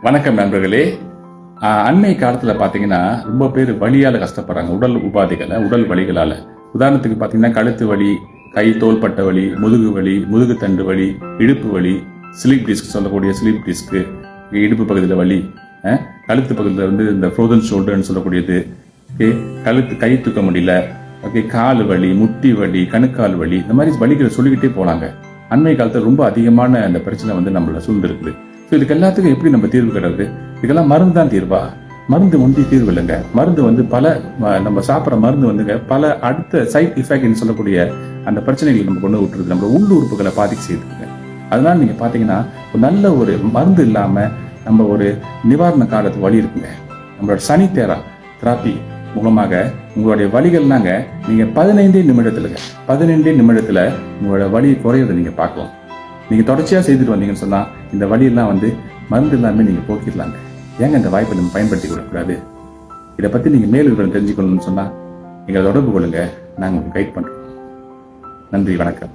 வணக்கம் நண்பர்களே. அண்மை காலத்துல பாத்தீங்கன்னா ரொம்ப பேர் வலியால கஷ்டப்படுறாங்க. உடல் உபாதைகளை, உடல் வலிகளால. உதாரணத்துக்கு பாத்தீங்கன்னா கழுத்து வலி, கை தோள்பட்ட வலி, முதுகு வலி, முதுகு தண்டு வலி, இடுப்பு வலி, ஸ்லீப் டிஸ்க் சொல்லக்கூடிய ஸ்லீப் டிஸ்க், இடுப்பு பகுதியில் வலி, கழுத்து பகுதியில் வந்து இந்த ஃப்ரோசன் ஷோல்டர்னு சொல்லக்கூடியது, கழுத்து கை தூக்க முடியல, கால் வலி, முட்டி வலி, கணுக்கால் வலி, இந்த மாதிரி வலிகளை சொல்லிக்கிட்டே போனாங்க. அண்மை காலத்தில் ரொம்ப அதிகமான அந்த பிரச்சனை வந்து நம்மள சூழ்ந்திருக்குது. இதுக்கு எல்லாத்துக்கும் எப்படி நம்ம தீர்வு கிடையாது? இதுக்கெல்லாம் மருந்து தான் தீர்வா? மருந்து ஒன்றி தீர்வு இல்லைங்க. மருந்து வந்து பல நம்ம சாப்பிட்ற மருந்து வந்துங்க பல அடுத்த சைட் இஃபெக்ட்னு சொல்லக்கூடிய அந்த பிரச்சனைகள் நம்ம கொண்டு விட்டுருது, நம்ம உள் உறுப்புகளை பாதிக்க செய்யுதுங்க. அதனால நீங்க பாத்தீங்கன்னா ஒரு நல்ல ஒரு மருந்து இல்லாம நம்ம ஒரு நிவாரண காலத்துக்கு வழி இருக்குங்க. நம்மளோட சனி தெராப்பி மூலமாக உங்களுடைய வலிகள்னாங்க நீங்க 15 நிமிடத்துல உங்களோட வலி குறையதை நீங்க பார்க்கலாம். நீங்க தொடர்ச்சியா செய்துட்டு வந்தீங்கன்னு சொன்னா இந்த வழியெல்லாம் வந்து மருந்து எல்லாமே நீங்க போக்கிடலாங்க. ஏங்க இந்த வாய்ப்பை நம்ம பயன்படுத்தி கூடாது? இதை பத்தி நீங்க மேலும் விவரம் தெரிஞ்சுக்கணும்னு சொன்னா எங்களை தொடர்பு கொள்ளுங்க. நாங்க உங்களுக்கு கைட் பண்றோம். நன்றி, வணக்கம்.